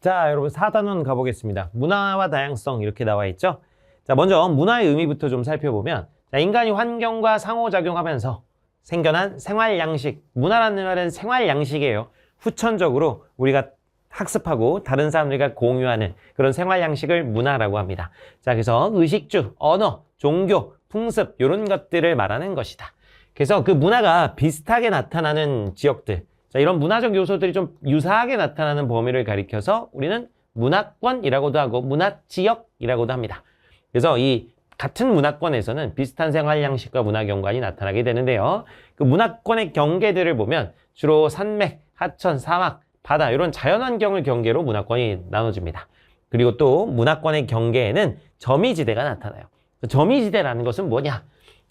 자, 여러분 4단원 가보겠습니다. 문화와 다양성 이렇게 나와 있죠. 자, 먼저 문화의 의미부터 좀 살펴보면, 자, 인간이 환경과 상호작용하면서 생겨난 생활 양식, 문화라는 말은 생활 양식이에요. 후천적으로 우리가 학습하고 다른 사람들과 공유하는 그런 생활 양식을 문화라고 합니다. 자, 그래서 의식주, 언어, 종교, 풍습 이런 것들을 말하는 것이다. 그래서 그 문화가 비슷하게 나타나는 지역들, 자, 이런 문화적 요소들이 좀 유사하게 나타나는 범위를 가리켜서 우리는 문화권이라고도 하고 문화지역이라고도 합니다. 그래서 이 같은 문화권에서는 비슷한 생활 양식과 문화 경관이 나타나게 되는데요. 그 문화권의 경계들을 보면 주로 산맥, 하천, 사막, 바다 이런 자연환경을 경계로 문화권이 나눠집니다. 그리고 또 문화권의 경계에는 점이지대가 나타나요. 점이지대라는 것은 뭐냐?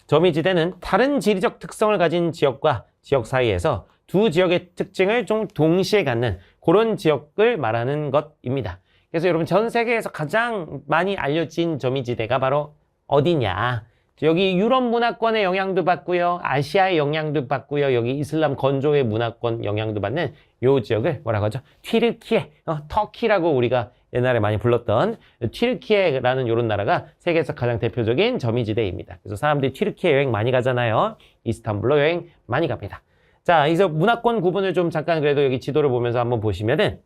점이지대는 다른 지리적 특성을 가진 지역과 지역 사이에서 두 지역의 특징을 좀 동시에 갖는 그런 지역을 말하는 것입니다. 그래서 여러분 전 세계에서 가장 많이 알려진 점이지대가 바로 어디냐? 여기 유럽 문화권의 영향도 받고요. 아시아의 영향도 받고요. 여기 이슬람 건조의 문화권 영향도 받는 요 지역을 뭐라고 하죠? 튀르키예, 터키라고 우리가 옛날에 많이 불렀던 튀르키예라는 이런 나라가 세계에서 가장 대표적인 점이지대입니다. 그래서 사람들이 튀르키예 여행 많이 가잖아요. 이스탄불로 여행 많이 갑니다. 자, 여기서 문화권 구분을 좀 잠깐 그래도 여기 지도를 보면서 한번 보시면은,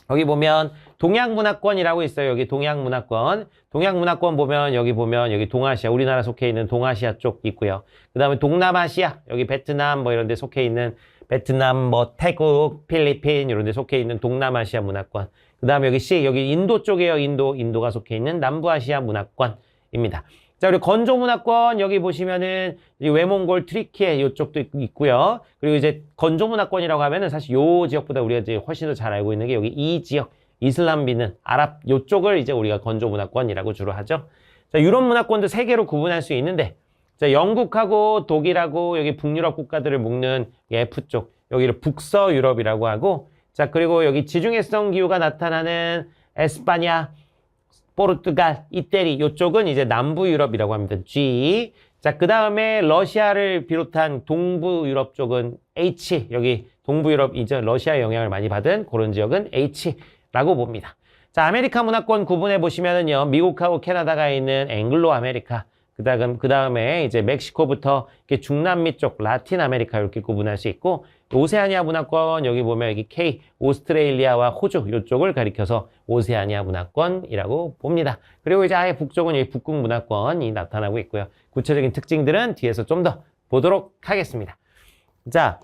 여기 보면 동양문화권이라고 있어요. 여기 동양문화권. 동양문화권 보면 여기 동아시아, 우리나라 속해 있는 동아시아 쪽 있고요. 그 다음에 동남아시아, 여기 베트남 뭐 이런 데 속해 있는 베트남, 뭐 태국, 필리핀 이런 데 속해 있는 동남아시아 문화권. 그 다음에 여기 인도 쪽이에요. 인도가 속해 있는 남부아시아 문화권입니다. 자, 그리고 건조 문화권 여기 보시면은 외몽골, 트리키에 이쪽도 있고요. 그리고 이제 건조 문화권이라고 하면은 사실 요 지역보다 우리가 이제 훨씬 더 잘 알고 있는 게 여기 이 지역, 이슬람 비는 아랍 요쪽을 이제 우리가 건조 문화권이라고 주로 하죠. 자, 유럽 문화권도 세 개로 구분할 수 있는데, 자, 영국하고 독일하고 여기 북유럽 국가들을 묶는 F 쪽, 여기를 북서 유럽이라고 하고, 자, 그리고 여기 지중해성 기후가 나타나는 에스파냐, 포르투갈, 이태리 이쪽은 이제 남부 유럽이라고 합니다. G. 자, 그 다음에 러시아를 비롯한 동부 유럽 쪽은 H. 여기 동부 유럽 이제 러시아의 영향을 많이 받은 그런 지역은 H라고 봅니다. 자, 아메리카 문화권 구분해 보시면은요. 미국하고 캐나다가 있는 앵글로 아메리카. 그 다음에 이제 멕시코부터 이렇게 중남미 쪽 라틴 아메리카 이렇게 구분할 수 있고, 오세아니아 문화권 여기 보면 여기 K, 오스트레일리아와 호주 이쪽을 가리켜서 오세아니아 문화권이라고 봅니다. 그리고 이제 아예 북쪽은 여기 북극 문화권이 나타나고 있고요. 구체적인 특징들은 뒤에서 좀 더 보도록 하겠습니다. 자,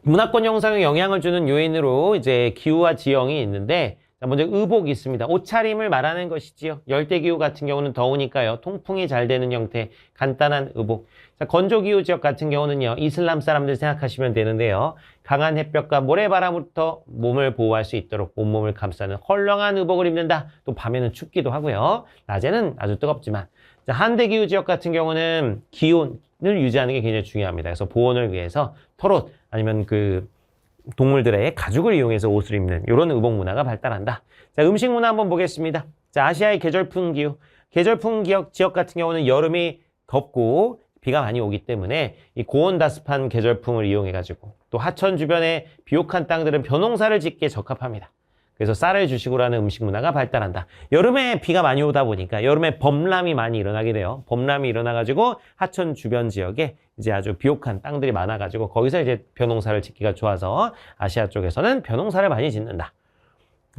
문화권 형성에 영향을 주는 요인으로 이제 기후와 지형이 있는데, 자, 먼저 의복이 있습니다. 옷차림을 말하는 것이지요. 열대기후 같은 경우는 더우니까요. 통풍이 잘 되는 형태, 간단한 의복. 자, 건조기후 지역 같은 경우는요. 이슬람 사람들 생각하시면 되는데요. 강한 햇볕과 모래바람부터 몸을 보호할 수 있도록 온몸을 감싸는 헐렁한 의복을 입는다. 또 밤에는 춥기도 하고요. 낮에는 아주 뜨겁지만. 자, 한대기후 지역 같은 경우는 기온을 유지하는 게 굉장히 중요합니다. 그래서 보온을 위해서 털옷 아니면 그 동물들의 가죽을 이용해서 옷을 입는 이런 의복 문화가 발달한다. 자, 음식 문화 한번 보겠습니다. 자, 아시아의 계절풍 기후. 계절풍 지역 같은 경우는 여름이 덥고 비가 많이 오기 때문에 이 고온다습한 계절풍을 이용해가지고, 또 하천 주변의 비옥한 땅들은 벼농사를 짓기에 적합합니다. 그래서 쌀을 주식으로 하는 음식 문화가 발달한다. 여름에 비가 많이 오다 보니까 여름에 범람이 많이 일어나게 돼요. 범람이 일어나가지고 하천 주변 지역에 이제 아주 비옥한 땅들이 많아가지고 거기서 이제 벼농사를 짓기가 좋아서 아시아 쪽에서는 벼농사를 많이 짓는다.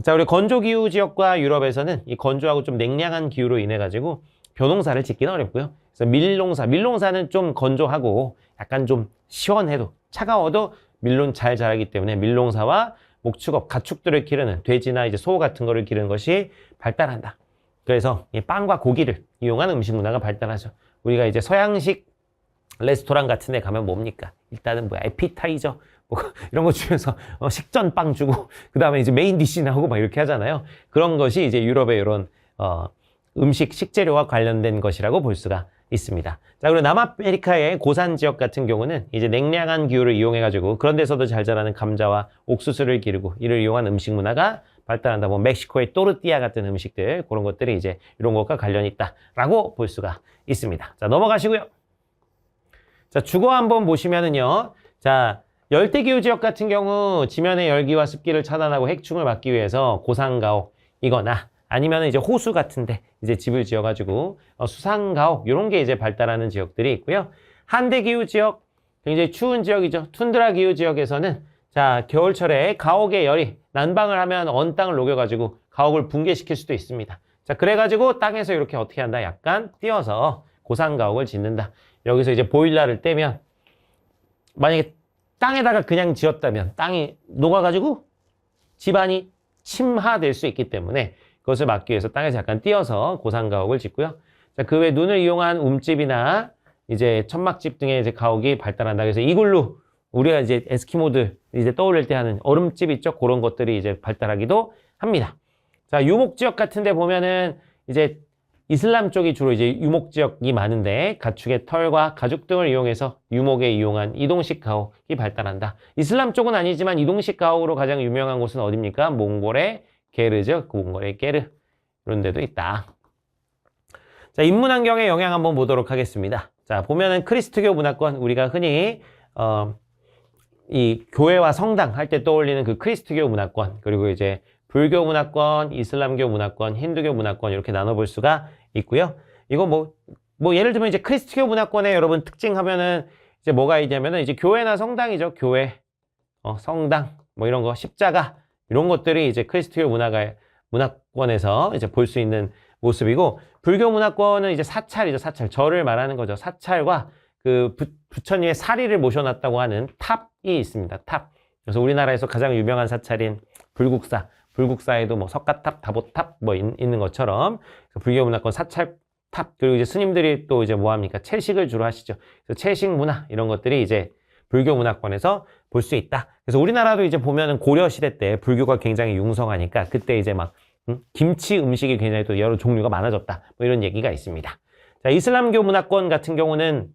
자, 우리 건조기후 지역과 유럽에서는 이 건조하고 좀 냉량한 기후로 인해가지고 벼농사를 짓기는 어렵고요. 그래서 밀농사는 좀 건조하고 약간 좀 시원해도 차가워도 밀론 잘 자라기 때문에 밀농사와 목축업, 가축들을 기르는 돼지나 이제 소 같은 거를 기르는 것이 발달한다. 그래서 이 빵과 고기를 이용한 음식 문화가 발달하죠. 우리가 이제 서양식 레스토랑 같은 데 가면 뭡니까? 일단은 뭐 에피타이저 뭐 이런 거 주면서 식전 빵 주고 그 다음에 이제 메인 디시 나오고 막 이렇게 하잖아요. 그런 것이 이제 유럽의 이런 음식 식재료와 관련된 것이라고 볼 수가 있습니다. 자, 그리고 남아메리카의 고산 지역 같은 경우는 이제 냉량한 기후를 이용해가지고 그런 데서도 잘 자라는 감자와 옥수수를 기르고 이를 이용한 음식 문화가 발달한다. 뭐 멕시코의 또르띠아 같은 음식들, 그런 것들이 이제 이런 것과 관련이 있다라고 볼 수가 있습니다. 자, 넘어가시고요. 자, 주거 한번 보시면은요. 자, 열대기후 지역 같은 경우 지면의 열기와 습기를 차단하고 해충을 막기 위해서 고산가옥이거나 아니면 이제 호수 같은데 이제 집을 지어가지고 수상가옥 이런 게 이제 발달하는 지역들이 있고요. 한대기후 지역 굉장히 추운 지역이죠. 툰드라 기후 지역에서는 자 겨울철에 가옥의 열이 난방을 하면 언 땅을 녹여가지고 가옥을 붕괴시킬 수도 있습니다. 자 그래가지고 땅에서 이렇게 어떻게 한다? 약간 띄어서 고산가옥을 짓는다. 여기서 이제 보일러를 떼면 만약에 땅에다가 그냥 지었다면 땅이 녹아가지고 집안이 침하될 수 있기 때문에 그것을 막기 위해서 땅에서 약간 띄어서 고산가옥을 짓고요. 자, 그 외 눈을 이용한 움집이나 이제 천막집 등의 이제 가옥이 발달한다. 그래서 이글루 우리가 이제 에스키모들 이제 떠올릴 때 하는 얼음집 있죠? 그런 것들이 이제 발달하기도 합니다. 자, 유목 지역 같은 데 보면은 이제 이슬람 쪽이 주로 이제 유목 지역이 많은데 가축의 털과 가죽 등을 이용해서 유목에 이용한 이동식 가옥이 발달한다. 이슬람 쪽은 아니지만 이동식 가옥으로 가장 유명한 곳은 어디입니까? 몽골의 게르죠. 그 몽골의 게르 이런 데도 있다. 자, 인문환경의 영향 한번 보도록 하겠습니다. 자, 보면은 크리스트교 문화권 우리가 흔히 이 교회와 성당 할 때 떠올리는 그 크리스트교 문화권 그리고 이제 불교 문화권, 이슬람교 문화권, 힌두교 문화권 이렇게 나눠볼 수가 있고요. 이거 뭐 예를 들면 이제 크리스트교 문화권의 여러분 특징하면은 이제 뭐가 있냐면은 이제 교회나 성당이죠. 교회, 성당 뭐 이런 거 십자가 이런 것들이 이제 크리스트교 문화권에서 이제 볼 수 있는 모습이고 불교 문화권은 이제 사찰이죠. 사찰 절을 말하는 거죠. 사찰과 그 부처님의 사리를 모셔놨다고 하는 탑이 있습니다. 탑. 그래서 우리나라에서 가장 유명한 사찰인 불국사에도 뭐 석가탑, 다보탑 뭐 있는 것처럼 불교 문화권 사찰탑 그리고 이제 스님들이 또 이제 뭐 합니까? 채식을 주로 하시죠. 그래서 채식 문화 이런 것들이 이제 불교 문화권에서 볼 수 있다. 그래서 우리나라도 이제 보면은 고려 시대 때 불교가 굉장히 융성하니까 그때 이제 막 김치 음식이 굉장히 또 여러 종류가 많아졌다. 뭐 이런 얘기가 있습니다. 자, 이슬람교 문화권 같은 경우는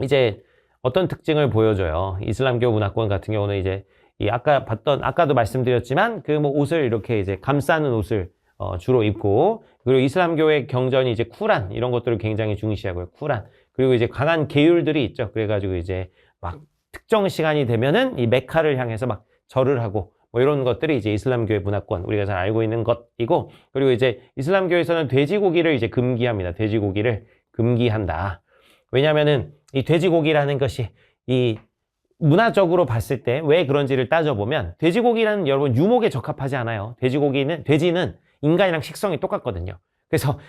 이제 어떤 특징을 보여줘요. 이슬람교 문화권 같은 경우는 이제 아까도 말씀드렸지만 그 뭐 옷을 이렇게 이제 감싸는 옷을 주로 입고 그리고 이슬람교의 경전이 이제 쿠란 이런 것들을 굉장히 중시하고요. 쿠란. 그리고 이제 강한 계율들이 있죠. 그래가지고 이제 막 특정 시간이 되면은 이 메카를 향해서 막 절을 하고 뭐 이런 것들이 이제 이슬람교의 문화권 우리가 잘 알고 있는 것이고 그리고 이제 이슬람교에서는 돼지고기를 이제 금기합니다. 돼지고기를 금기한다. 왜냐면은 이 돼지고기라는 것이 이 문화적으로 봤을 때 왜 그런지를 따져보면 돼지고기라는 여러분 유목에 적합하지 않아요. 돼지는 인간이랑 식성이 똑같거든요. 그래서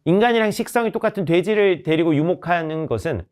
인간이랑 식성이 똑같은 돼지를 데리고 유목하는 것은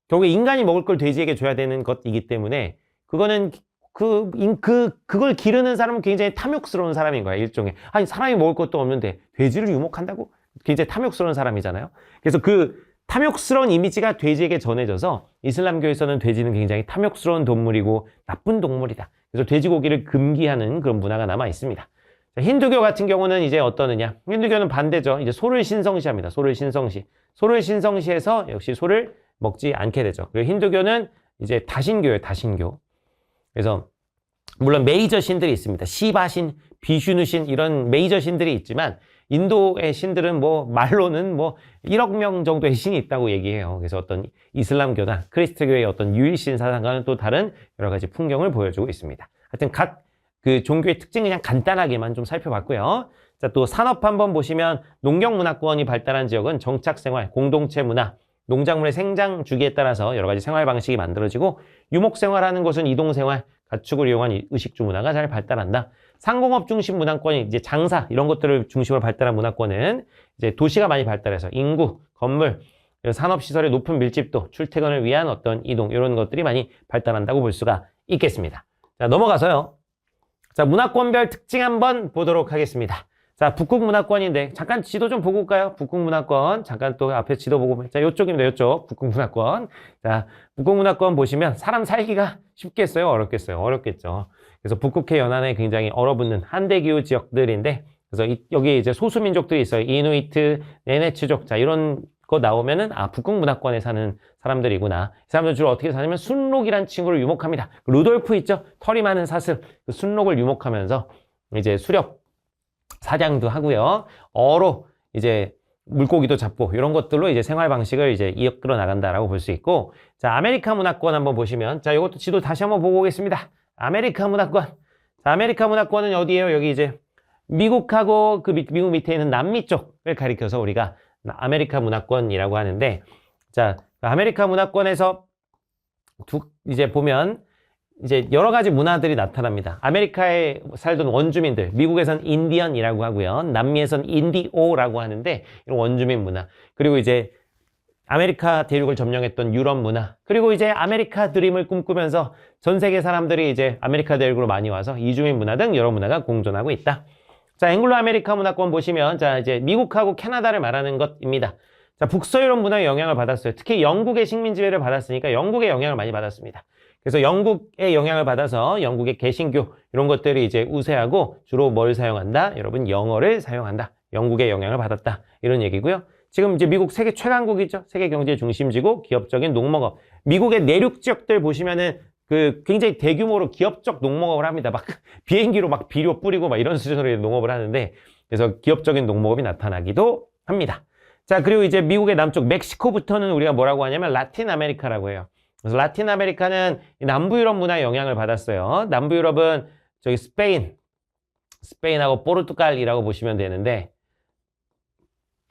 결국에 인간이 먹을 걸 돼지에게 줘야 되는 것이기 때문에 그거는 그걸 기르는 사람은 굉장히 탐욕스러운 사람인 거야. 일종의 아니 사람이 먹을 것도 없는데 돼지를 유목한다고? 굉장히 탐욕스러운 사람이잖아요. 그래서 그 탐욕스러운 이미지가 돼지에게 전해져서 이슬람교에서는 돼지는 굉장히 탐욕스러운 동물이고 나쁜 동물이다. 그래서 돼지고기를 금기하는 그런 문화가 남아 있습니다. 자, 힌두교 같은 경우는 이제 어떠느냐? 힌두교는 반대죠. 이제 소를 신성시합니다. 소를 신성시. 소를 신성시해서 역시 소를 먹지 않게 되죠. 그리고 힌두교는 이제 다신교예요. 다신교. 그래서 물론 메이저 신들이 있습니다. 시바신, 비슈누신 이런 메이저 신들이 있지만 인도의 신들은 뭐 말로는 뭐 1억 명 정도의 신이 있다고 얘기해요. 그래서 어떤 이슬람교나 크리스트교의 어떤 유일신 사상과는 또 다른 여러 가지 풍경을 보여주고 있습니다. 하여튼 각 그 종교의 특징 그냥 간단하게만 좀 살펴봤고요. 자, 또 산업 한번 보시면 농경 문화권이 발달한 지역은 정착생활, 공동체 문화, 농작물의 생장 주기에 따라서 여러 가지 생활 방식이 만들어지고 유목생활하는 곳은 이동생활, 가축을 이용한 의식주 문화가 잘 발달한다. 상공업 중심 문화권이 이제 장사 이런 것들을 중심으로 발달한 문화권은 이제 도시가 많이 발달해서 인구, 건물, 산업시설의 높은 밀집도, 출퇴근을 위한 어떤 이동 이런 것들이 많이 발달한다고 볼 수가 있겠습니다. 자, 넘어가서요. 자, 문화권별 특징 한번 보도록 하겠습니다. 자, 북극 문화권인데 잠깐 지도 좀 보고 올까요? 북극 문화권 잠깐 또 앞에 지도 보고 자, 요쪽입니다. 요쪽 북극 문화권. 자, 북극 문화권 보시면 사람 살기가 쉽겠어요? 어렵겠어요? 어렵겠죠. 그래서 북극해 연안에 굉장히 얼어붙는 한대기후 지역들인데 그래서 여기 이제 소수민족들이 있어요. 이누이트, 네네츠족. 자, 이런 거 나오면은 아, 북극 문화권에 사는 사람들이구나. 이 사람들 주로 어떻게 사냐면 순록이란 친구를 유목합니다. 루돌프 있죠? 털이 많은 사슴. 그 순록을 유목하면서 이제 수렵 사냥도 하고요. 어로 이제 물고기도 잡고 이런 것들로 이제 생활 방식을 이제 이끌어 나간다라고 볼 수 있고, 자, 아메리카 문화권 한번 보시면, 자, 이것도 지도 다시 한번 보고 오겠습니다. 아메리카 문화권. 자, 아메리카 문화권은 어디예요? 여기 이제 미국하고 그 미국 밑에 있는 남미 쪽을 가리켜서 우리가 아메리카 문화권이라고 하는데, 자, 아메리카 문화권에서 이제 보면 이제 여러 가지 문화들이 나타납니다. 아메리카에 살던 원주민들, 미국에선 인디언이라고 하고요. 남미에선 인디오라고 하는데 이런 원주민 문화. 그리고 이제 아메리카 대륙을 점령했던 유럽 문화. 그리고 이제 아메리카 드림을 꿈꾸면서 전 세계 사람들이 이제 아메리카 대륙으로 많이 와서 이주민 문화 등 여러 문화가 공존하고 있다. 자, 앵글로 아메리카 문화권 보시면, 자, 이제 미국하고 캐나다를 말하는 것입니다. 자, 북서유럽 문화의 영향을 받았어요. 특히 영국의 식민 지배를 받았으니까 영국의 영향을 많이 받았습니다. 그래서 영국의 영향을 받아서 영국의 개신교 이런 것들이 이제 우세하고 주로 뭘 사용한다? 여러분, 영어를 사용한다. 영국의 영향을 받았다. 이런 얘기고요. 지금 이제 미국 세계 최강국이죠. 세계 경제 중심지고 기업적인 농목업. 미국의 내륙 지역들 보시면은 그 굉장히 대규모로 기업적 농목업을 합니다. 막 비행기로 막 비료 뿌리고 막 이런 수준으로 농업을 하는데, 그래서 기업적인 농목업이 나타나기도 합니다. 자, 그리고 이제 미국의 남쪽 멕시코부터는 우리가 뭐라고 하냐면 라틴 아메리카라고 해요. 그래서 라틴 아메리카는 남부 유럽 문화의 영향을 받았어요. 남부 유럽은 저기 스페인하고 포르투갈이라고 보시면 되는데,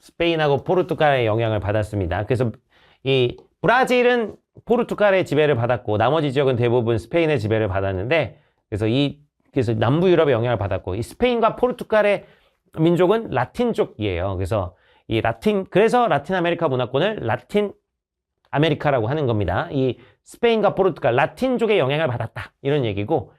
스페인하고 포르투갈의 영향을 받았습니다. 그래서 이 브라질은 포르투갈의 지배를 받았고 나머지 지역은 대부분 스페인의 지배를 받았는데, 그래서 남부 유럽의 영향을 받았고, 이 스페인과 포르투갈의 민족은 라틴 쪽이에요. 그래서 그래서 라틴 아메리카 문화권을 라틴 아메리카라고 하는 겁니다. 이 스페인과 포르투갈, 라틴 쪽의 영향을 받았다. 이런 얘기고,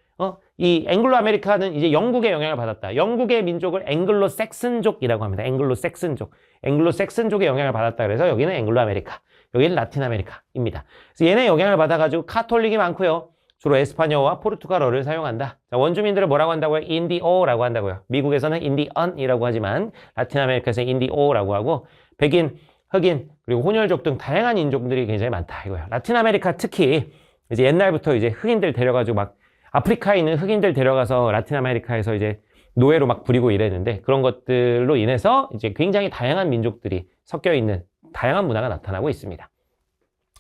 이 앵글로 아메리카는 이제 영국의 영향을 받았다. 영국의 민족을 앵글로 섹슨족이라고 합니다. 앵글로 섹슨족. 앵글로 섹슨족의 영향을 받았다. 그래서 여기는 앵글로 아메리카. 여기는 라틴 아메리카입니다. 그래서 얘네 영향을 받아가지고 카톨릭이 많고요. 주로 에스파뇰어와 포르투갈어를 사용한다. 자, 원주민들을 뭐라고 한다고요? 인디오라고 한다고요. 미국에서는 인디언이라고 하지만 라틴 아메리카에서는 인디오라고 하고, 백인, 흑인, 그리고 혼혈족 등 다양한 인종들이 굉장히 많다 이거예요. 라틴 아메리카 특히 이제 옛날부터 이제 흑인들 데려가지고 막 아프리카에 있는 흑인들 데려가서 라틴 아메리카에서 이제 노예로 막 부리고 이랬는데, 그런 것들로 인해서 이제 굉장히 다양한 민족들이 섞여 있는 다양한 문화가 나타나고 있습니다.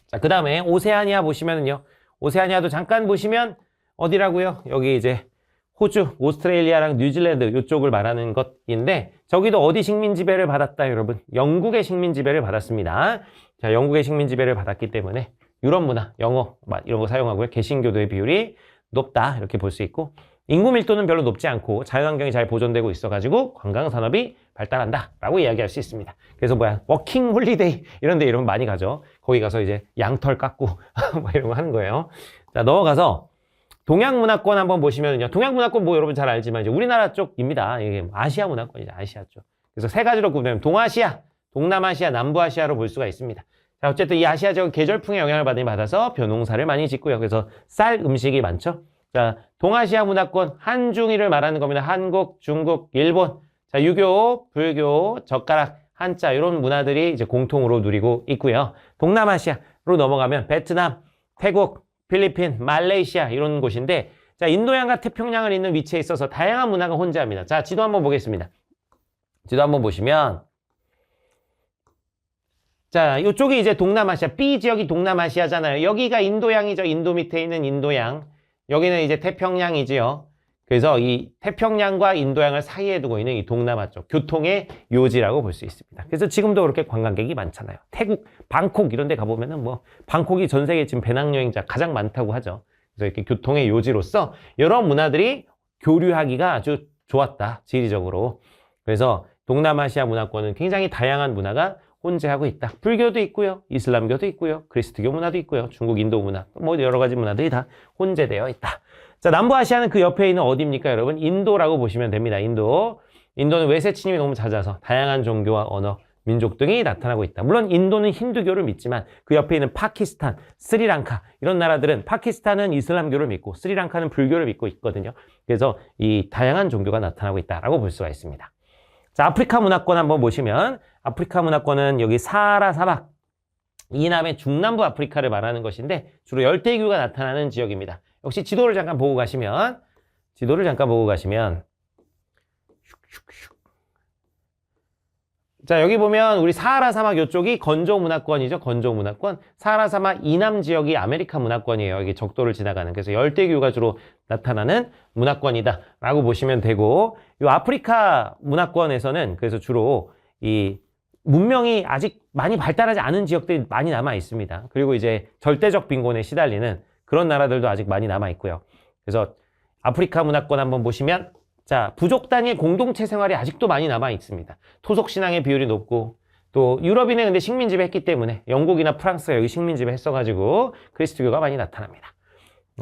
자, 그 다음에 오세아니아 보시면은요. 오세아니아도 잠깐 보시면 어디라고요? 여기 이제 호주, 오스트레일리아랑 뉴질랜드 이쪽을 말하는 것인데, 저기도 어디 식민 지배를 받았다, 여러분? 영국의 식민 지배를 받았습니다. 자, 영국의 식민 지배를 받았기 때문에 유럽 문화, 영어 이런 거 사용하고요. 개신교도의 비율이 높다 이렇게 볼 수 있고, 인구 밀도는 별로 높지 않고 자연환경이 잘 보존되고 있어가지고 관광산업이 발달한다라고 이야기할 수 있습니다. 그래서 워킹 홀리데이 이런 데 이러면 많이 가죠. 거기 가서 이제 양털 깎고 뭐 이런 거 하는 거예요. 자, 넘어가서 동양 문화권 한번 보시면요. 동양 문화권 뭐 여러분 잘 알지만 이제 우리나라 쪽입니다. 이게 아시아 문화권이죠. 아시아 쪽. 그래서 세 가지로 구분하면 동아시아, 동남아시아, 남부아시아로 볼 수가 있습니다. 자, 어쨌든 이 아시아 지역은 계절풍의 영향을 많이 받아서 벼농사를 많이 짓고요. 그래서 쌀 음식이 많죠. 자, 동아시아 문화권, 한중일을 말하는 겁니다. 한국, 중국, 일본. 자, 유교, 불교, 젓가락, 한자 이런 문화들이 이제 공통으로 누리고 있고요. 동남아시아로 넘어가면 베트남, 태국, 필리핀, 말레이시아 이런 곳인데, 자, 인도양과 태평양을 잇는 위치에 있어서 다양한 문화가 혼재합니다. 자, 지도 한번 보겠습니다. 지도 한번 보시면, 자, 이쪽이 이제 동남아시아, B 지역이 동남아시아잖아요. 여기가 인도양이죠. 인도 밑에 있는 인도양. 여기는 이제 태평양이지요. 그래서 이 태평양과 인도양을 사이에 두고 있는 이 동남아 쪽 교통의 요지라고 볼 수 있습니다. 그래서 지금도 그렇게 관광객이 많잖아요. 태국, 방콕 이런 데 가보면은 뭐 방콕이 전 세계 지금 배낭여행자 가장 많다고 하죠. 그래서 이렇게 교통의 요지로서 여러 문화들이 교류하기가 아주 좋았다. 지리적으로. 그래서 동남아시아 문화권은 굉장히 다양한 문화가 혼재하고 있다. 불교도 있고요. 이슬람교도 있고요. 그리스도교 문화도 있고요. 중국, 인도 문화, 뭐 여러 가지 문화들이 다 혼재되어 있다. 자, 남부아시아는 그 옆에 있는 어디입니까, 여러분? 인도라고 보시면 됩니다. 인도는 외세 침입이 너무 잦아서 다양한 종교와 언어, 민족 등이 나타나고 있다. 물론 인도는 힌두교를 믿지만 그 옆에 있는 파키스탄, 스리랑카 이런 나라들은 파키스탄은 이슬람교를 믿고 스리랑카는 불교를 믿고 있거든요. 그래서 이 다양한 종교가 나타나고 있다라고 볼 수가 있습니다. 자, 아프리카 문화권 한번 보시면 아프리카 문화권은 여기 사하라 사막 이남의 중남부 아프리카를 말하는 것인데 주로 열대기후가 나타나는 지역입니다. 역시 지도를 잠깐 보고 가시면 자, 여기 보면 우리 사하라 사막 이쪽이 건조 문화권이죠. 건조 문화권. 사하라 사막 이남 지역이 아메리카 문화권이에요. 이게 적도를 지나가는. 그래서 열대규가 주로 나타나는 문화권이다 라고 보시면 되고, 이 아프리카 문화권에서는 그래서 주로 이 문명이 아직 많이 발달하지 않은 지역들이 많이 남아 있습니다. 그리고 이제 절대적 빈곤에 시달리는 그런 나라들도 아직 많이 남아 있고요. 그래서 아프리카 문화권 한번 보시면, 자, 부족 단위의 공동체 생활이 아직도 많이 남아 있습니다. 토속 신앙의 비율이 높고, 또 유럽인은 근데 식민지배 했기 때문에 영국이나 프랑스가 여기 식민지배 했어가지고 그리스도교가 많이 나타납니다.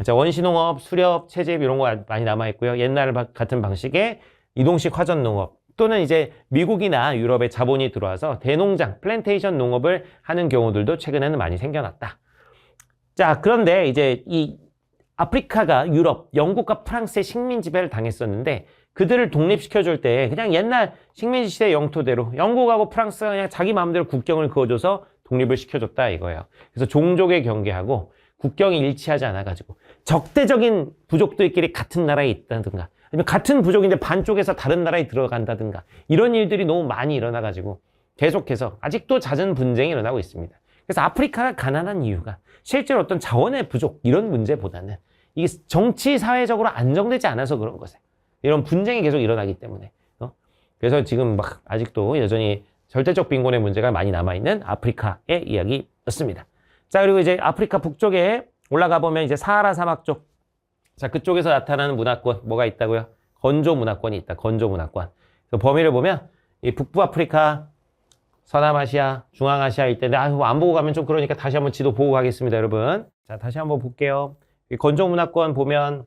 자, 원시농업, 수렵, 채집 이런 거 많이 남아 있고요. 옛날 같은 방식의 이동식 화전 농업, 또는 이제 미국이나 유럽에 자본이 들어와서 대농장, 플랜테이션 농업을 하는 경우들도 최근에는 많이 생겨났다. 자, 그런데 이제 이 아프리카가 유럽, 영국과 프랑스의 식민 지배를 당했었는데, 그들을 독립시켜줄 때 그냥 옛날 식민지 시대 영토대로 영국하고 프랑스가 그냥 자기 마음대로 국경을 그어줘서 독립을 시켜줬다 이거예요. 그래서 종족에 경계하고 국경이 일치하지 않아가지고 적대적인 부족들끼리 같은 나라에 있다든가, 아니면 같은 부족인데 반쪽에서 다른 나라에 들어간다든가, 이런 일들이 너무 많이 일어나가지고 계속해서 아직도 잦은 분쟁이 일어나고 있습니다. 그래서 아프리카가 가난한 이유가 실제로 어떤 자원의 부족 이런 문제보다는 이게 정치 사회적으로 안정되지 않아서 그런 거세요. 이런 분쟁이 계속 일어나기 때문에. 그래서 지금 막 아직도 여전히 절대적 빈곤의 문제가 많이 남아있는 아프리카의 이야기였습니다. 자, 그리고 이제 아프리카 북쪽에 올라가 보면 이제 사하라 사막 쪽, 자, 그쪽에서 나타나는 문화권 뭐가 있다고요? 건조 문화권이 있다. 건조 문화권. 그래서 범위를 보면 이 북부 아프리카, 서남아시아, 중앙아시아 일대인데, 안 보고 가면 좀 그러니까 다시 한번 지도 보고 가겠습니다, 여러분. 자, 다시 한번 볼게요. 이 건조 문화권 보면,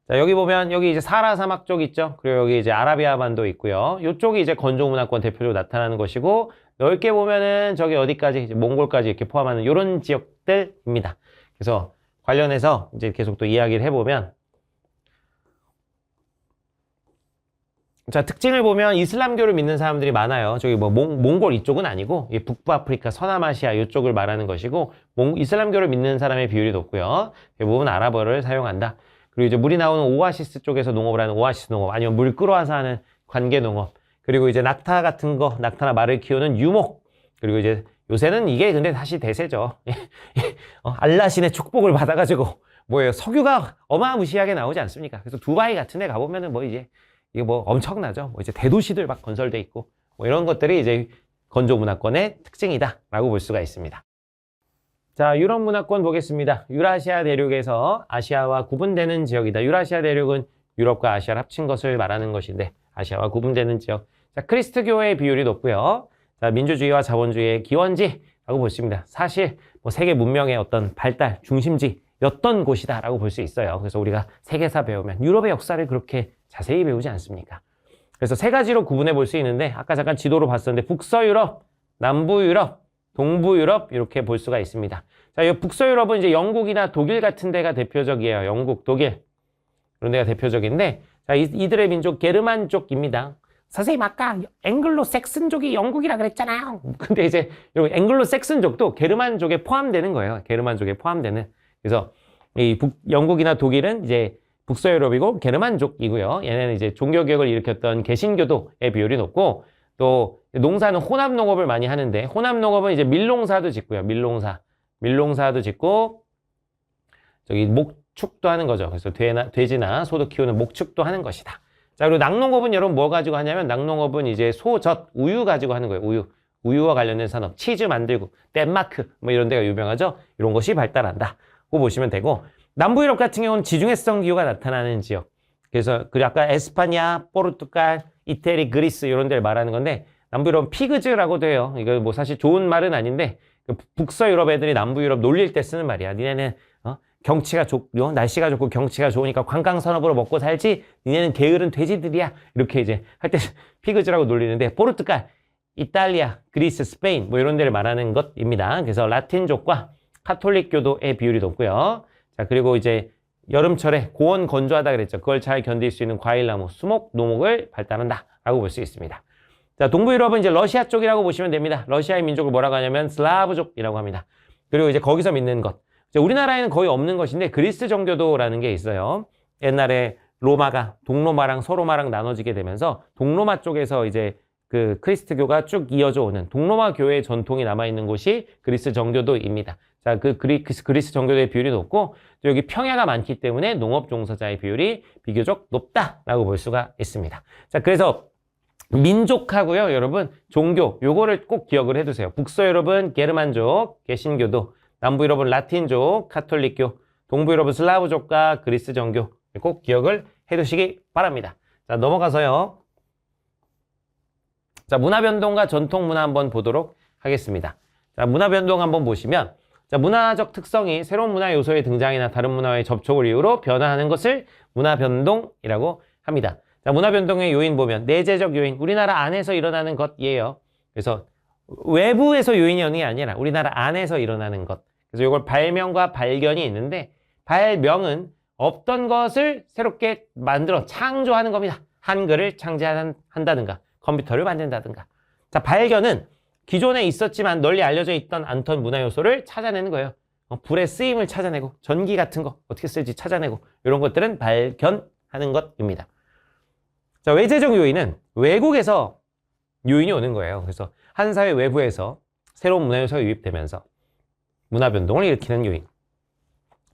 자, 여기 보면 여기 이제 사하라 사막 쪽 있죠. 그리고 여기 이제 아라비아 반도 있고요. 이쪽이 이제 건조 문화권 대표적으로 나타나는 것이고, 넓게 보면은 저기 어디까지 이제 몽골까지 이렇게 포함하는 이런 지역들입니다. 그래서 관련해서 이제 계속 또 이야기를 해보면, 자, 특징을 보면 이슬람교를 믿는 사람들이 많아요. 저기 뭐 몽골 이쪽은 아니고 북부 아프리카, 서남아시아 이쪽을 말하는 것이고, 이슬람교를 믿는 사람의 비율이 높고요. 대부분 아랍어를 사용한다. 그리고 이제 물이 나오는 오아시스 쪽에서 농업을 하는 오아시스 농업, 아니면 물 끌어와서 하는 관계 농업, 그리고 이제 낙타 같은 거, 낙타나 말을 키우는 유목, 그리고 이제 요새는 이게 근데 다시 대세죠. 알라신의 축복을 받아가지고 뭐예요, 석유가 어마무시하게 나오지 않습니까? 그래서 두바이 같은 데 가보면은 뭐 이제 이게 뭐 엄청나죠. 뭐 이제 대도시들 막 건설돼 있고, 뭐 이런 것들이 이제 건조 문화권의 특징이다라고 볼 수가 있습니다. 자, 유럽 문화권 보겠습니다. 유라시아 대륙에서 아시아와 구분되는 지역이다. 유라시아 대륙은 유럽과 아시아를 합친 것을 말하는 것인데, 아시아와 구분되는 지역. 자, 크리스트교의 비율이 높고요. 자, 민주주의와 자본주의의 기원지라고 볼 수 있습니다. 사실 뭐 세계 문명의 어떤 발달 중심지였던 곳이다라고 볼 수 있어요. 그래서 우리가 세계사 배우면 유럽의 역사를 그렇게 자세히 배우지 않습니까? 그래서 세 가지로 구분해 볼 수 있는데, 아까 잠깐 지도로 봤었는데 북서유럽, 남부유럽, 동부유럽 이렇게 볼 수가 있습니다. 자, 이 북서유럽은 이제 영국이나 독일 같은 데가 대표적이에요. 영국, 독일 그런 데가 대표적인데, 자, 이들의 민족 게르만 쪽입니다. 선생님 아까 앵글로 섹슨족이 영국이라 그랬잖아요. 근데 이제 앵글로 섹슨족도 게르만족에 포함되는 거예요. 게르만족에 포함되는. 그래서 이 영국이나 독일은 이제 북서유럽이고 게르만족이고요. 얘네는 이제 종교개혁을 일으켰던 개신교도의 비율이 높고, 또 농사는 혼합농업을 많이 하는데, 혼합농업은 이제 밀농사도 짓고요. 밀농사도 짓고, 저기 목축도 하는 거죠. 그래서 돼지나 소도 키우는 목축도 하는 것이다. 자, 그리고 낙농업은 여러분 뭐 가지고 하냐면, 낙농업은 이제 소젖, 우유 가지고 하는 거예요. 우유와 관련된 산업, 치즈 만들고, 덴마크 뭐 이런 데가 유명하죠. 이런 것이 발달한다 고 보시면 되고, 남부유럽 같은 경우는 지중해성 기후가 나타나는 지역. 그래서 그 아까 에스파냐, 포르투갈, 이태리, 그리스 이런 데를 말하는 건데, 남부유럽은 피그즈라고도 해요. 이거 뭐 사실 좋은 말은 아닌데, 북서유럽 애들이 남부유럽 놀릴 때 쓰는 말이야. 니네는 경치가 좋고 날씨가 좋고 경치가 좋으니까 관광산업으로 먹고 살지, 니네는 게으른 돼지들이야. 이렇게 이제 할 때 피그즈라고 놀리는데, 포르투갈, 이탈리아, 그리스, 스페인 뭐 이런 데를 말하는 것입니다. 그래서 라틴족과 카톨릭교도의 비율이 높고요. 자, 그리고 이제 여름철에 고온 건조하다 그랬죠. 그걸 잘 견딜 수 있는 과일나무, 수목, 노목을 발달한다 라고 볼 수 있습니다. 자, 동부유럽은 이제 러시아 쪽이라고 보시면 됩니다. 러시아의 민족을 뭐라고 하냐면 슬라브족이라고 합니다. 그리고 이제 거기서 믿는 것, 이제 우리나라에는 거의 없는 것인데, 그리스 정교도라는 게 있어요. 옛날에 로마가 동로마랑 서로마랑 나눠지게 되면서 동로마 쪽에서 이제 그 크리스트교가 쭉 이어져 오는 동로마 교회의 전통이 남아있는 곳이 그리스 정교도입니다. 자, 그 그리스 정교도의 비율이 높고 또 여기 평야가 많기 때문에 농업 종사자의 비율이 비교적 높다라고 볼 수가 있습니다. 자, 그래서 민족하고요, 여러분, 종교, 요거를 꼭 기억을 해두세요. 북서 유럽은 게르만족, 개신교도, 남부 유럽은 라틴족, 카톨릭교, 동부 유럽은 슬라브족과 그리스 정교, 꼭 기억을 해두시기 바랍니다. 자, 넘어가서요. 자, 문화 변동과 전통 문화 한번 보도록 하겠습니다. 자, 문화 변동 한번 보시면, 자, 문화적 특성이 새로운 문화 요소의 등장이나 다른 문화와의 접촉을 이유로 변화하는 것을 문화 변동이라고 합니다. 자, 문화 변동의 요인 보면 내재적 요인, 우리나라 안에서 일어나는 것이에요. 그래서 외부에서 요인이 오는 게 아니라 우리나라 안에서 일어나는 것. 그래서 이걸 발명과 발견이 있는데, 발명은 없던 것을 새롭게 만들어 창조하는 겁니다. 한글을 창제한다든가 컴퓨터를 만든다든가. 자, 발견은 기존에 있었지만 널리 알려져 있던 않던 문화 요소를 찾아내는 거예요. 불의 쓰임을 찾아내고 전기 같은 거 어떻게 쓸지 찾아내고 이런 것들은 발견하는 것입니다. 자, 외재적 요인은 외국에서 요인이 오는 거예요. 그래서 한 사회 외부에서 새로운 문화 요소가 유입되면서 문화 변동을 일으키는 요인.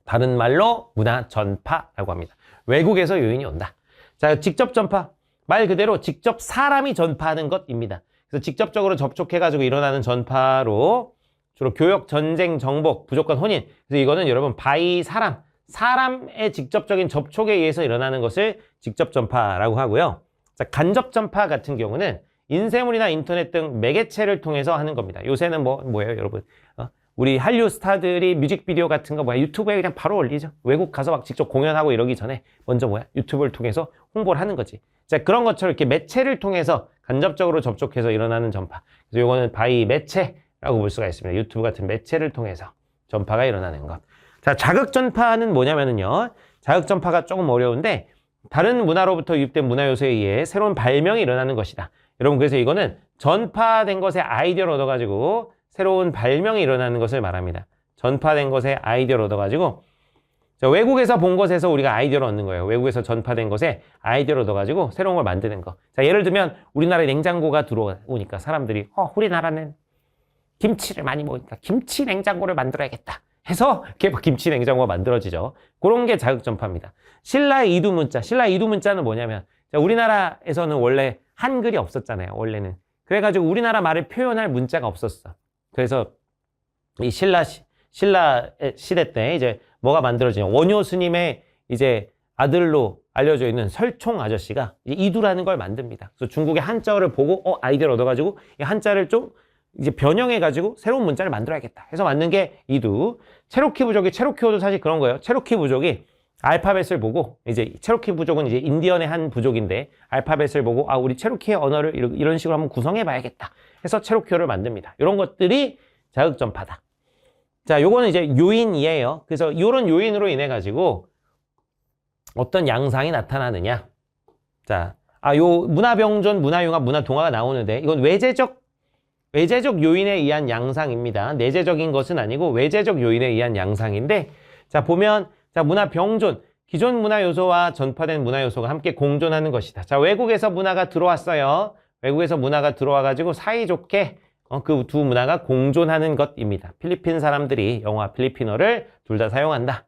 다른 말로 문화 전파라고 합니다. 외국에서 요인이 온다. 자, 직접 전파. 말 그대로 직접 사람이 전파하는 것입니다. 그래서 직접적으로 접촉해가지고 일어나는 전파로 주로 교역, 전쟁, 정복, 부족한 혼인. 그래서 이거는 여러분 바이 사람의 직접적인 접촉에 의해서 일어나는 것을 직접 전파라고 하고요. 자, 간접 전파 같은 경우는 인쇄물이나 인터넷 등 매개체를 통해서 하는 겁니다. 요새는 뭐예요, 여러분? 우리 한류 스타들이 뮤직비디오 같은 거 유튜브에 그냥 바로 올리죠. 외국 가서 막 직접 공연하고 이러기 전에 먼저 유튜브를 통해서 홍보를 하는 거지. 자, 그런 것처럼 이렇게 매체를 통해서 간접적으로 접촉해서 일어나는 전파. 그래서 이거는 바이 매체라고 볼 수가 있습니다. 유튜브 같은 매체를 통해서 전파가 일어나는 것. 자, 자극 전파는 뭐냐면은요. 자극 전파가 조금 어려운데 다른 문화로부터 유입된 문화 요소에 의해 새로운 발명이 일어나는 것이다. 여러분, 그래서 이거는 전파된 것에 아이디어를 얻어가지고 새로운 발명이 일어나는 것을 말합니다. 전파된 것에 아이디어를 얻어가지고, 자, 외국에서 본 것에서 우리가 아이디어를 얻는 거예요. 외국에서 전파된 것에 아이디어를 얻어가지고 새로운 걸 만드는 거. 자, 예를 들면 우리나라에 냉장고가 들어오니까 사람들이 우리나라는 김치를 많이 먹으니까 김치 냉장고를 만들어야겠다 해서 이렇게 김치 냉장고가 만들어지죠. 그런 게 자극 전파입니다. 신라의 이두문자. 신라의 이두문자는 뭐냐면, 자, 우리나라에서는 원래 한글이 없었잖아요. 원래는. 그래가지고 우리나라 말을 표현할 문자가 없었어. 그래서 이 신라 시대 때 이제 뭐가 만들어지냐. 원효 스님의 이제 아들로 알려져 있는 설총 아저씨가 이두라는 걸 만듭니다. 그래서 중국의 한자어를 보고 아이디어를 얻어가지고 이 한자를 좀 이제 변형해가지고 새로운 문자를 만들어야겠다 해서 만든 게 이두. 체로키 부족이, 체로키어도 사실 그런 거예요. 체로키 부족이 알파벳을 보고, 이제 체로키 부족은 이제 인디언의 한 부족인데 알파벳을 보고 우리 체로키의 언어를 이런 식으로 한번 구성해 봐야겠다 해서 체로키어를 만듭니다. 이런 것들이 자극 전파다. 자, 요거는 이제 요인이에요. 그래서 이런 요인으로 인해 가지고 어떤 양상이 나타나느냐. 자, 요 문화병존, 문화융합, 문화동화가 나오는데 이건 외재적 요인에 의한 양상입니다. 내재적인 것은 아니고 외재적 요인에 의한 양상인데, 자, 보면, 자, 문화병존, 기존 문화 요소와 전파된 문화 요소가 함께 공존하는 것이다. 자, 외국에서 문화가 들어왔어요. 외국에서 문화가 들어와가지고 사이좋게 그 두 문화가 공존하는 것입니다. 필리핀 사람들이 영어와 필리핀어를 둘 다 사용한다.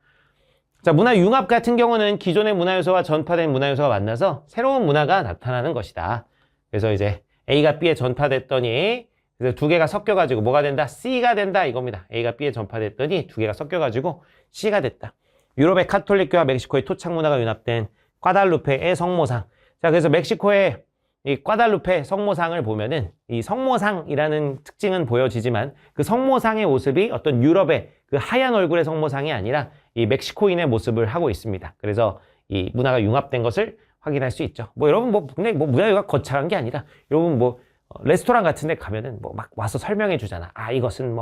자, 문화융합 같은 경우는 기존의 문화 요소와 전파된 문화 요소가 만나서 새로운 문화가 나타나는 것이다. 그래서 이제 A가 B에 전파됐더니 그래서 두 개가 섞여가지고 뭐가 된다? C가 된다 이겁니다. A가 B에 전파됐더니 두 개가 섞여가지고 C가 됐다. 유럽의 카톨릭교와 멕시코의 토착 문화가 융합된 과달루페의 성모상. 자, 그래서 멕시코의 이 과달루페 성모상을 보면은 이 성모상이라는 특징은 보여지지만 그 성모상의 모습이 어떤 유럽의 그 하얀 얼굴의 성모상이 아니라 이 멕시코인의 모습을 하고 있습니다. 그래서 이 문화가 융합된 것을 확인할 수 있죠. 여러분 근데 문화가 거창한 게 아니라 여러분 레스토랑 같은 데 가면은 막 와서 설명해 주잖아. 이것은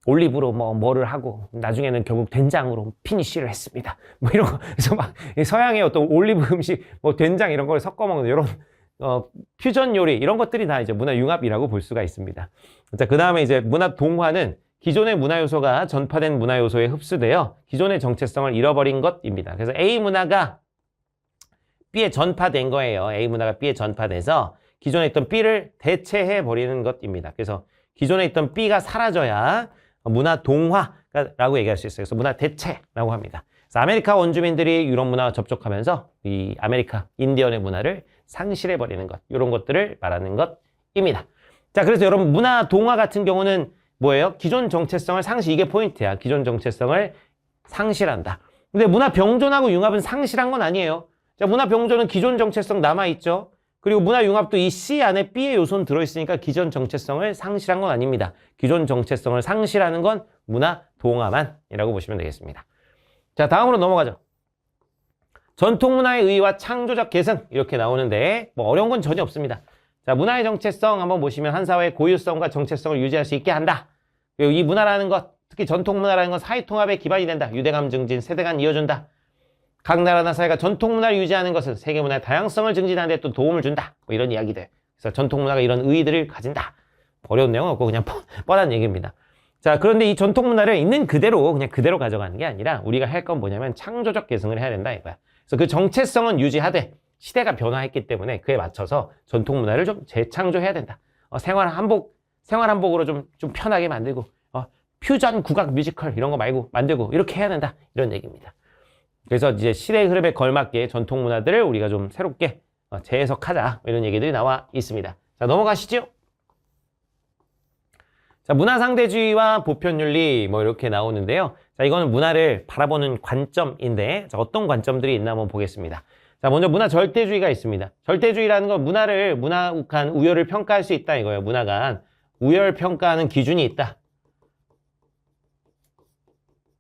올리브로 뭐를 하고 나중에는 결국 된장으로 피니쉬를 했습니다. 이런 거. 그래서 막 서양의 어떤 올리브 음식, 된장 이런 걸 섞어 먹는 이런 퓨전 요리 이런 것들이 다 이제 문화 융합이라고 볼 수가 있습니다. 자, 그다음에 이제 문화 동화는 기존의 문화 요소가 전파된 문화 요소에 흡수되어 기존의 정체성을 잃어버린 것입니다. 그래서 A 문화가 B에 전파된 거예요. A 문화가 B에 전파돼서 기존에 있던 B를 대체해 버리는 것입니다. 그래서 기존에 있던 B가 사라져야 문화 동화라고 얘기할 수 있어요. 그래서 문화 대체라고 합니다. 그래서 아메리카 원주민들이 유럽 문화와 접촉하면서 이 아메리카 인디언의 문화를 상실해 버리는 것, 이런 것들을 말하는 것입니다. 자, 그래서 여러분 문화 동화 같은 경우는 뭐예요? 기존 정체성을 상실, 이게 포인트야. 기존 정체성을 상실한다. 근데 문화 병존하고 융합은 상실한 건 아니에요. 자, 문화 병존은 기존 정체성 남아있죠. 그리고 문화 융합도 이 C 안에 B의 요소는 들어있으니까 기존 정체성을 상실한 건 아닙니다. 기존 정체성을 상실하는 건 문화 동화만이라고 보시면 되겠습니다. 자, 다음으로 넘어가죠. 전통문화의 의의와 창조적 계승 이렇게 나오는데 뭐 어려운 건 전혀 없습니다. 자, 문화의 정체성 한번 보시면 한 사회의 고유성과 정체성을 유지할 수 있게 한다. 그리고 이 문화라는 것, 특히 전통문화라는 건 사회통합의 기반이 된다. 유대감 증진, 세대간 이어준다. 각 나라나 사회가 전통문화를 유지하는 것은 세계문화의 다양성을 증진하는 데 또 도움을 준다. 뭐 이런 이야기들. 그래서 전통문화가 이런 의의들을 가진다. 어려운 내용은 없고 그냥 뻔한 얘기입니다. 자, 그런데 이 전통문화를 있는 그대로 그냥 그대로 가져가는 게 아니라 우리가 할 건 뭐냐면 창조적 계승을 해야 된다 이거야. 그래서 그 정체성은 유지하되 시대가 변화했기 때문에 그에 맞춰서 전통문화를 좀 재창조해야 된다. 생활 한복으로 좀 편하게 만들고 퓨전 국악 뮤지컬 이런 거 말고 만들고 이렇게 해야 된다. 이런 얘기입니다. 그래서 이제 시대의 흐름에 걸맞게 전통 문화들을 우리가 좀 새롭게 재해석하자 이런 얘기들이 나와 있습니다. 자, 넘어가시죠. 자, 문화상대주의와 보편윤리 뭐 이렇게 나오는데요. 자, 이거는 문화를 바라보는 관점인데 자, 어떤 관점들이 있나 한번 보겠습니다. 자, 먼저 문화 절대주의가 있습니다. 절대주의라는 건 문화 간 우열을 평가할 수 있다 이거예요. 문화 간 우열 평가하는 기준이 있다.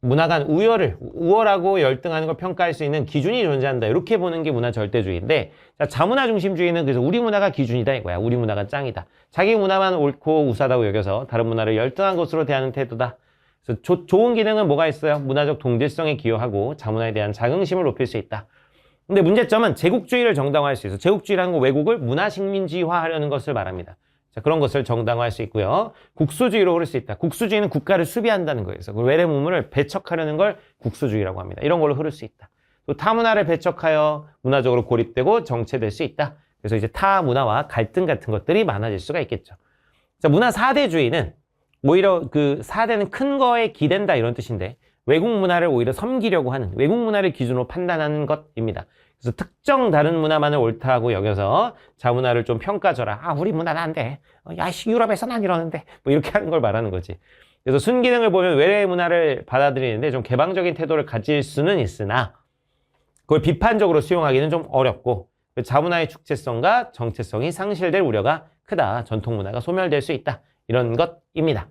문화 간 우월하고 열등하는 걸 평가할 수 있는 기준이 존재한다. 이렇게 보는 게 문화 절대주의인데, 자, 자문화 중심주의는 그래서 우리 문화가 기준이다 이거야. 우리 문화가 짱이다. 자기 문화만 옳고 우수하다고 여겨서 다른 문화를 열등한 것으로 대하는 태도다. 그래서 좋은 기능은 뭐가 있어요? 문화적 동질성에 기여하고 자문화에 대한 자긍심을 높일 수 있다. 근데 문제점은 제국주의를 정당화할 수 있어. 제국주의라는 건 외국을 문화식민지화하려는 것을 말합니다. 자, 그런 것을 정당화할 수 있고요. 국수주의로 흐를 수 있다. 국수주의는 국가를 수비한다는 거예요. 그래서 외래 문물을 배척하려는 걸 국수주의라고 합니다. 이런 걸로 흐를 수 있다. 또 타문화를 배척하여 문화적으로 고립되고 정체될 수 있다. 그래서 이제 타문화와 갈등 같은 것들이 많아질 수가 있겠죠. 자, 문화 사대주의는 오히려 그 사대는 큰 거에 기댄다 이런 뜻인데 외국 문화를 오히려 섬기려고 하는 외국 문화를 기준으로 판단하는 것입니다. 그래서 특정 다른 문화만을 옳다고 여겨서 자문화를 좀 평가줘라. 아, 우리 문화는 안 돼. 야, 유럽에서는 안 이러는데. 뭐 이렇게 하는 걸 말하는 거지. 그래서 순기능을 보면 외래 문화를 받아들이는데 좀 개방적인 태도를 가질 수는 있으나 그걸 비판적으로 수용하기는 좀 어렵고 자문화의 축제성과 정체성이 상실될 우려가 크다. 전통 문화가 소멸될 수 있다. 이런 것입니다.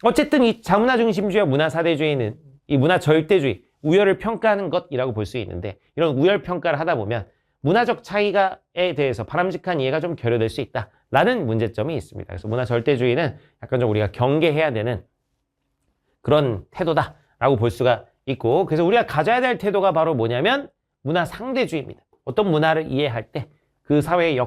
어쨌든 이 자문화 중심주의와 문화 사대주의는 이 문화 절대주의, 우열을 평가하는 것이라고 볼 수 있는데 이런 우열 평가를 하다 보면 문화적 차이에 대해서 바람직한 이해가 좀 결여될 수 있다라는 문제점이 있습니다. 그래서 문화 절대주의는 약간 좀 우리가 경계해야 되는 그런 태도다라고 볼 수가 있고 그래서 우리가 가져야 될 태도가 바로 뭐냐면 문화 상대주의입니다. 어떤 문화를 이해할 때 그 사회의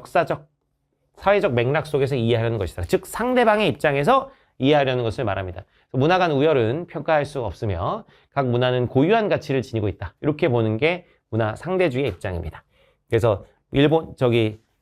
사회적 맥락 속에서 이해하려는 것이다. 즉 상대방의 입장에서 이해하려는 것을 말합니다. 문화 간 우열은 평가할 수 없으며 각 문화는 고유한 가치를 지니고 있다. 이렇게 보는 게 문화 상대주의의 입장입니다. 그래서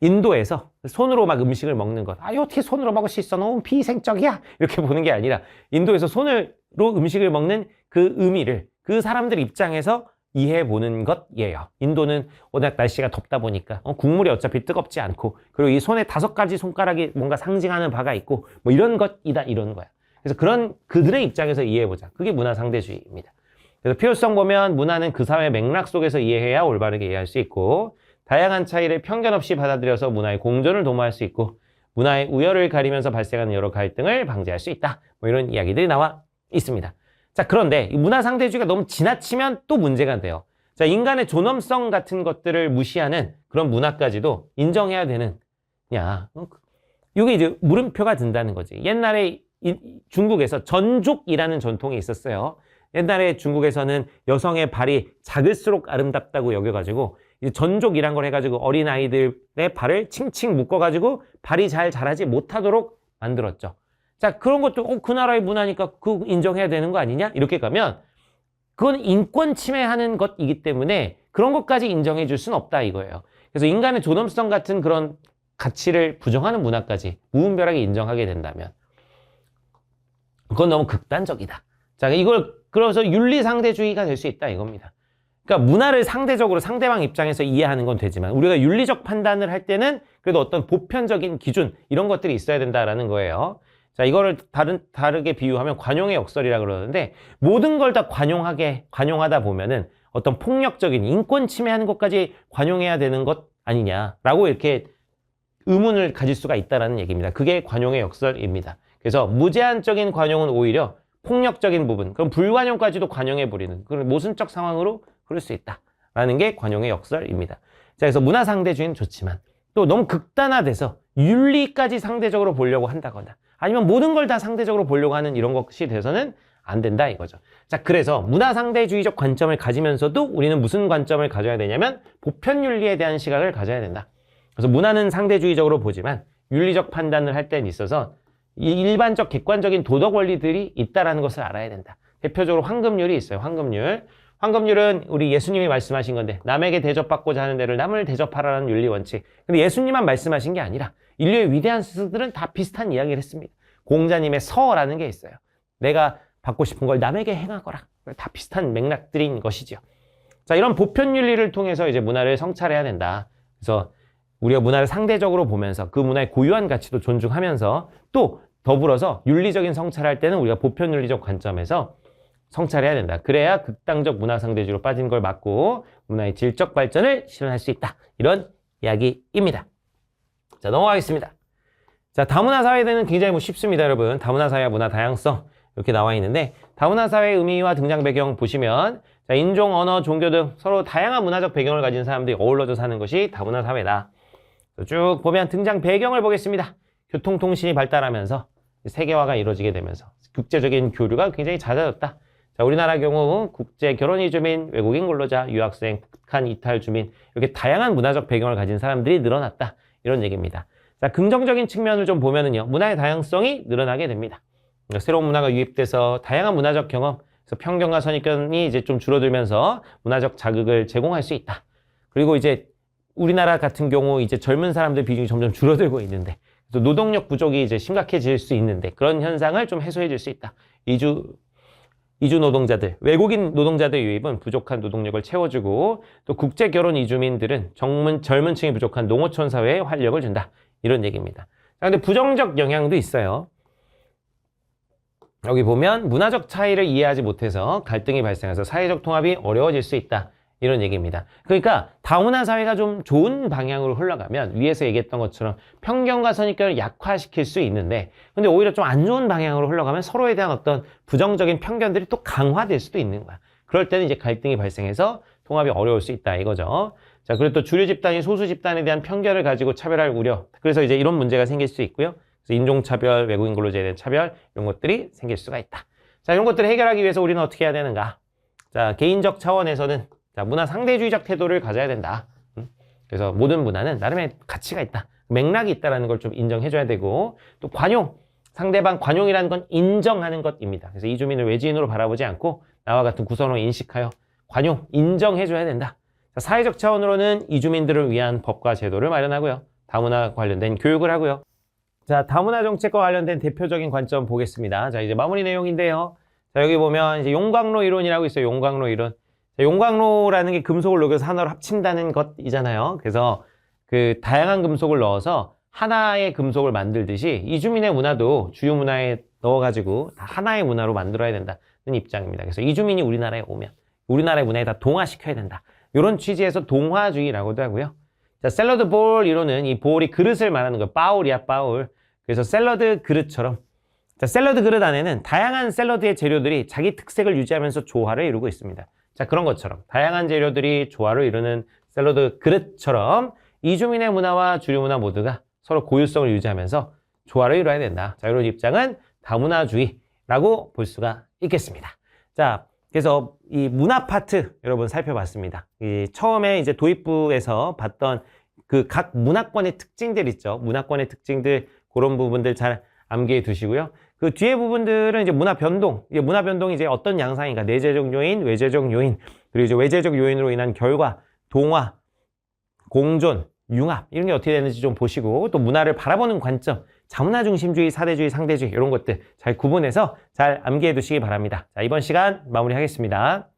인도에서 손으로 막 음식을 먹는 것. 아, 어떻게 손으로 먹을 수 있어? 너무 비위생적이야. 이렇게 보는 게 아니라 인도에서 손으로 음식을 먹는 그 의미를 그 사람들 입장에서 이해해 보는 것이에요. 인도는 워낙 날씨가 덥다 보니까 국물이 어차피 뜨겁지 않고 그리고 이 손에 5가지 손가락이 뭔가 상징하는 바가 있고 뭐 이런 것이다 이런 거야. 그래서 그런 그들의 입장에서 이해해보자. 그게 문화 상대주의입니다. 그래서 필요성 보면 문화는 그 사회 맥락 속에서 이해해야 올바르게 이해할 수 있고 다양한 차이를 편견 없이 받아들여서 문화의 공존을 도모할 수 있고 문화의 우열을 가리면서 발생하는 여러 갈등을 방지할 수 있다. 뭐 이런 이야기들이 나와 있습니다. 자, 그런데 이 문화 상대주의가 너무 지나치면 또 문제가 돼요. 자, 인간의 존엄성 같은 것들을 무시하는 그런 문화까지도 인정해야 되는 이게 이제 물음표가 든다는 거지. 옛날에 중국에서 전족이라는 전통이 있었어요. 옛날에 중국에서는 여성의 발이 작을수록 아름답다고 여겨가지고 전족이란 걸 해가지고 어린아이들의 발을 칭칭 묶어가지고 발이 잘 자라지 못하도록 만들었죠. 자, 그런 것도 그 나라의 문화니까 그거 인정해야 되는 거 아니냐? 이렇게 가면 그건 인권 침해하는 것이기 때문에 그런 것까지 인정해 줄 수는 없다 이거예요. 그래서 인간의 존엄성 같은 그런 가치를 부정하는 문화까지 무분별하게 인정하게 된다면 그건 너무 극단적이다. 자, 이걸 그래서 윤리상대주의가 될 수 있다 이겁니다. 그러니까 문화를 상대적으로 상대방 입장에서 이해하는 건 되지만 우리가 윤리적 판단을 할 때는 그래도 어떤 보편적인 기준 이런 것들이 있어야 된다라는 거예요. 자, 이거를 다르게 비유하면 관용의 역설이라 그러는데 모든 걸 다 관용하다 보면은 어떤 폭력적인 인권 침해하는 것까지 관용해야 되는 것 아니냐라고 이렇게 의문을 가질 수가 있다라는 얘기입니다. 그게 관용의 역설입니다. 그래서 무제한적인 관용은 오히려 폭력적인 부분, 그럼 불관용까지도 관용해버리는 그런 모순적 상황으로 흐를 수 있다라는 게 관용의 역설입니다. 자, 그래서 문화 상대주의는 좋지만 또 너무 극단화돼서 윤리까지 상대적으로 보려고 한다거나 아니면 모든 걸 다 상대적으로 보려고 하는 이런 것이 돼서는 안 된다 이거죠. 자, 그래서 문화 상대주의적 관점을 가지면서도 우리는 무슨 관점을 가져야 되냐면 보편윤리에 대한 시각을 가져야 된다. 그래서 문화는 상대주의적으로 보지만 윤리적 판단을 할 때는 있어서 일반적 객관적인 도덕 원리들이 있다라는 것을 알아야 된다. 대표적으로 황금률이 있어요. 황금률. 황금률은 우리 예수님이 말씀하신 건데 남에게 대접받고자 하는 데를 남을 대접하라는 윤리 원칙. 근데 예수님만 말씀하신 게 아니라 인류의 위대한 스승들은 다 비슷한 이야기를 했습니다. 공자님의 서라는 게 있어요. 내가 받고 싶은 걸 남에게 행하거라. 다 비슷한 맥락들인 것이죠. 자, 이런 보편 윤리를 통해서 이제 문화를 성찰해야 된다. 그래서 우리가 문화를 상대적으로 보면서 그 문화의 고유한 가치도 존중하면서 또 더불어서 윤리적인 성찰할 때는 우리가 보편 윤리적 관점에서 성찰해야 된다. 그래야 극단적 문화 상대주의로 빠진 걸 막고 문화의 질적 발전을 실현할 수 있다. 이런 이야기입니다. 자, 넘어가겠습니다. 자, 다문화 사회는 굉장히 쉽습니다, 여러분. 다문화 사회와 문화 다양성 이렇게 나와 있는데 다문화 사회의 의미와 등장 배경 보시면 자, 인종, 언어, 종교 등 서로 다양한 문화적 배경을 가진 사람들이 어우러져 사는 것이 다문화 사회다. 쭉 보면 등장 배경을 보겠습니다. 교통통신이 발달하면서 세계화가 이루어지게 되면서 국제적인 교류가 굉장히 잦아졌다. 자, 우리나라 경우 국제 결혼 이주민, 외국인 근로자, 유학생, 북한 이탈 주민 이렇게 다양한 문화적 배경을 가진 사람들이 늘어났다. 이런 얘기입니다. 자, 긍정적인 측면을 좀 보면은요. 문화의 다양성이 늘어나게 됩니다. 그러니까 새로운 문화가 유입돼서 다양한 문화적 경험, 그래서 편견과 선입견이 이제 좀 줄어들면서 문화적 자극을 제공할 수 있다. 그리고 이제 우리나라 같은 경우 이제 젊은 사람들 비중이 점점 줄어들고 있는데 그래서 노동력 부족이 이제 심각해질 수 있는데 그런 현상을 좀 해소해 줄 수 있다. 이주 노동자들, 외국인 노동자들 유입은 부족한 노동력을 채워주고 또 국제 결혼 이주민들은 젊은 층이 부족한 농어촌 사회에 활력을 준다. 이런 얘기입니다. 자, 근데 부정적 영향도 있어요. 여기 보면 문화적 차이를 이해하지 못해서 갈등이 발생해서 사회적 통합이 어려워질 수 있다. 이런 얘기입니다. 그러니까 다문화 사회가 좀 좋은 방향으로 흘러가면 위에서 얘기했던 것처럼 편견과 선입견을 약화시킬 수 있는데 근데 오히려 좀 안 좋은 방향으로 흘러가면 서로에 대한 어떤 부정적인 편견들이 또 강화될 수도 있는 거야. 그럴 때는 이제 갈등이 발생해서 통합이 어려울 수 있다 이거죠. 자, 그리고 또 주류 집단이 소수 집단에 대한 편견을 가지고 차별할 우려. 그래서 이제 이런 문제가 생길 수 있고요. 그래서 인종차별, 외국인 근로자에 대한 차별 이런 것들이 생길 수가 있다. 자, 이런 것들을 해결하기 위해서 우리는 어떻게 해야 되는가? 자, 개인적 차원에서는 자, 문화 상대주의적 태도를 가져야 된다. 그래서 모든 문화는 나름의 가치가 있다. 맥락이 있다는 걸 좀 인정해줘야 되고 또 관용, 상대방 관용이라는 건 인정하는 것입니다. 그래서 이주민을 외지인으로 바라보지 않고 나와 같은 구성으로 인식하여 관용, 인정해줘야 된다. 자, 사회적 차원으로는 이주민들을 위한 법과 제도를 마련하고요. 다문화 관련된 교육을 하고요. 자, 다문화 정책과 관련된 대표적인 관점 보겠습니다. 자, 이제 마무리 내용인데요. 자, 여기 보면 이제 용광로 이론이라고 있어요. 용광로 이론. 용광로라는 게 금속을 녹여서 하나로 합친다는 것이잖아요. 그래서 그 다양한 금속을 넣어서 하나의 금속을 만들듯이 이주민의 문화도 주요 문화에 넣어가지고 다 하나의 문화로 만들어야 된다는 입장입니다. 그래서 이주민이 우리나라에 오면 우리나라의 문화에 다 동화시켜야 된다. 이런 취지에서 동화주의라고도 하고요. 자, 샐러드 볼 이론은 이 볼이 그릇을 말하는 거예요. 바울이야, 바울. 그래서 샐러드 그릇처럼 자, 샐러드 그릇 안에는 다양한 샐러드의 재료들이 자기 특색을 유지하면서 조화를 이루고 있습니다. 자, 그런 것처럼 다양한 재료들이 조화를 이루는 샐러드 그릇처럼 이주민의 문화와 주류 문화 모두가 서로 고유성을 유지하면서 조화를 이루어야 된다. 자, 이런 입장은 다문화주의라고 볼 수가 있겠습니다. 자, 그래서 이 문화 파트 여러분 살펴봤습니다. 이 처음에 이제 도입부에서 봤던 그 각 문화권의 특징들 있죠. 문화권의 특징들 그런 부분들 잘 암기해 두시고요. 그 뒤에 부분들은 이제 문화 변동. 이게 문화 변동이 이제 어떤 양상인가? 내재적 요인, 외재적 요인, 그리고 이제 외재적 요인으로 인한 결과, 동화, 공존, 융합 이런 게 어떻게 되는지 좀 보시고 또 문화를 바라보는 관점, 자문화 중심주의, 사대주의, 상대주의 이런 것들 잘 구분해서 잘 암기해 두시기 바랍니다. 자, 이번 시간 마무리하겠습니다.